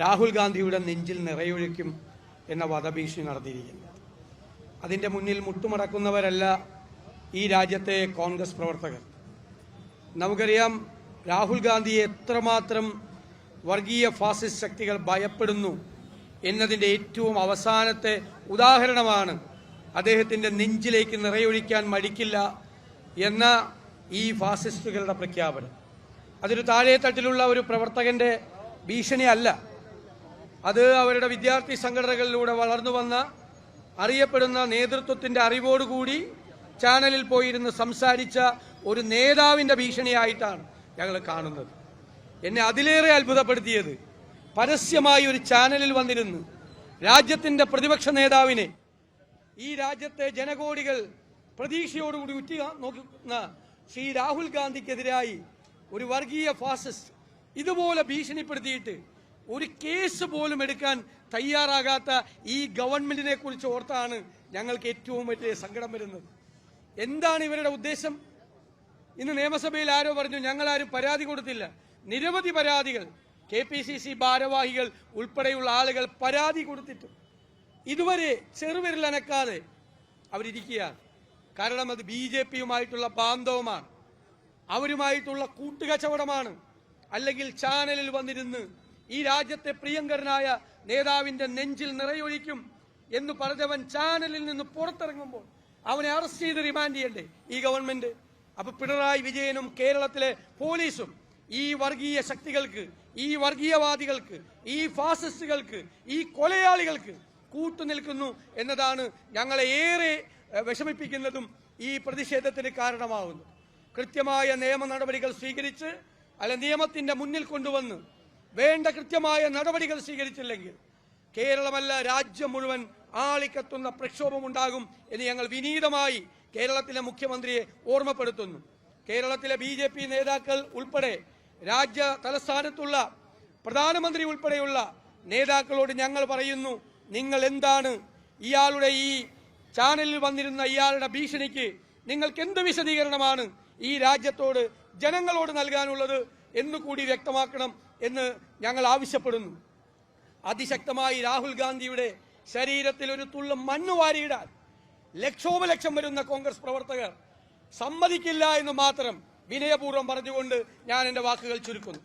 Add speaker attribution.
Speaker 1: രാഹുൽ ഗാന്ധിയുടെ നെഞ്ചിൽ നിറയൊഴിക്കും എന്ന വധഭീഷണി നടത്തിയിരിക്കുന്നത്. അതിൻ്റെ മുന്നിൽ മുട്ടുമടക്കുന്നവരല്ല ഈ രാജ്യത്തെ കോൺഗ്രസ് പ്രവർത്തകർ. നമുക്കറിയാം രാഹുൽ ഗാന്ധിയെ എത്രമാത്രം വർഗീയ ഫാസിസ്റ്റ് ശക്തികൾ ഭയപ്പെടുന്നു എന്നതിൻ്റെ ഏറ്റവും അവസാനത്തെ ഉദാഹരണമാണ് അദ്ദേഹത്തിൻ്റെ നെഞ്ചിലേക്ക് നിറയൊഴിക്കാൻ മടിക്കില്ല എന്ന ഈ ഫാസിസ്റ്റുകളുടെ പ്രഖ്യാപനം. അതൊരു താഴെത്തട്ടിലുള്ള ഒരു പ്രവർത്തകന്റെ ഭീഷണിയല്ല, അത് അവരുടെ വിദ്യാർത്ഥി സംഘടനകളിലൂടെ വളർന്നു വന്ന അറിയപ്പെടുന്ന നേതൃത്വത്തിന്റെ അറിവോടുകൂടി ചാനലിൽ പോയിരുന്ന് സംസാരിച്ച ഒരു നേതാവിന്റെ ഭീഷണിയായിട്ടാണ് ഞങ്ങൾ കാണുന്നത്. എന്നെ അതിലേറെ അത്ഭുതപ്പെടുത്തിയത് പരസ്യമായി ഒരു ചാനലിൽ വന്നിരുന്ന് രാജ്യത്തിന്റെ പ്രതിപക്ഷ നേതാവിനെ, ഈ രാജ്യത്തെ ജനകോടികൾ പ്രതീക്ഷയോടുകൂടി ഉറ്റി നോക്കുന്ന ശ്രീ രാഹുൽ ഗാന്ധിക്കെതിരായി ഒരു വർഗീയ ഫാസിസ്റ്റ് ഇതുപോലെ ഭീഷണിപ്പെടുത്തിയിട്ട് ഒരു കേസ് പോലും എടുക്കാൻ തയ്യാറാകാത്ത ഈ ഗവൺമെന്റിനെ കുറിച്ച് ഓർത്താണ് ഞങ്ങൾക്ക് ഏറ്റവും വലിയ സങ്കടം വരുന്നത്. എന്താണ് ഇവരുടെ ഉദ്ദേശം? ഇന്ന് നിയമസഭയിൽ ആരോ പറഞ്ഞു ഞങ്ങളാരും പരാതി കൊടുത്തില്ല. നിരവധി പരാതികൾ KPCC ഭാരവാഹികൾ ഉൾപ്പെടെയുള്ള ആളുകൾ പരാതി കൊടുത്തിട്ടും ഇതുവരെ ചെറുവിരലനക്കാതെ അവരിയ്ക്കുകയാണ്. കാരണം അത് BJPയുമായിട്ടുള്ള ബാന്ധവമാണ്, അവരുമായിട്ടുള്ള കൂട്ടുകച്ചവടമാണ്. അല്ലെങ്കിൽ ചാനലിൽ വന്നിരുന്ന് ഈ രാജ്യത്തെ പ്രിയങ്കരനായ നേതാവിന്റെ നെഞ്ചിൽ നിറയൊഴിക്കും എന്ന് പറഞ്ഞവൻ ചാനലിൽ നിന്ന് പുറത്തിറങ്ങുമ്പോൾ അവനെ അറസ്റ്റ് ചെയ്ത് റിമാൻഡ് ചെയ്യണ്ടേ ഈ ഗവൺമെന്റ്? അപ്പൊ പിണറായി വിജയനും കേരളത്തിലെ പോലീസും ഈ വർഗീയ ശക്തികൾക്ക്, ഈ വർഗീയവാദികൾക്ക്, ഈ ഫാസിസ്റ്റുകൾക്ക്, ഈ കൊലയാളികൾക്ക് കൂട്ടുനിൽക്കുന്നു എന്നതാണ് ഞങ്ങളെ ഏറെ വിഷമിപ്പിക്കുന്നതും ഈ പ്രതിഷേധത്തിന് കാരണമാകുന്നു. കൃത്യമായ നിയമ നടപടികൾ സ്വീകരിച്ച് നിയമത്തിന്റെ മുന്നിൽ കൊണ്ടുവന്ന് വേണ്ട കൃത്യമായ നടപടികൾ സ്വീകരിച്ചില്ലെങ്കിൽ കേരളമല്ല രാജ്യം മുഴുവൻ ആളിക്കത്തുന്ന പ്രക്ഷോഭമുണ്ടാകും എന്ന് ഞങ്ങൾ വിനീതമായി കേരളത്തിലെ മുഖ്യമന്ത്രിയെ ഓർമ്മപ്പെടുത്തുന്നു. കേരളത്തിലെ BJP നേതാക്കൾ ഉൾപ്പെടെ രാജ്യ തലസ്ഥാനത്തുള്ള പ്രധാനമന്ത്രി ഉൾപ്പെടെയുള്ള നേതാക്കളോട് ഞങ്ങൾ പറയുന്നു, നിങ്ങൾ എന്താണ് ഇയാളുടെ ഈ ചാനലിൽ വന്നിരുന്ന ഇയാളുടെ ഭീഷണിക്ക് നിങ്ങൾക്ക് എന്ത് വിശദീകരണമാണ് ഈ രാജ്യത്തോട് ജനങ്ങളോട് നൽകാനുള്ളത് എന്നുകൂടി വ്യക്തമാക്കണം എന്ന് ഞങ്ങൾ ആവശ്യപ്പെടുന്നു. അതിശക്തമായി രാഹുൽ ഗാന്ധിയുടെ ശരീരത്തിൽ ഒരു തുള്ളി മണ്ണ് വാരിയിടാൻ ലക്ഷോപലക്ഷം വരുന്ന കോൺഗ്രസ് പ്രവർത്തകർ സമ്മതിക്കില്ല എന്ന് മാത്രം വിനയപൂർവ്വം പറഞ്ഞുകൊണ്ട് ഞാൻ എൻ്റെ വാക്കുകൾ ചുരുക്കുന്നു.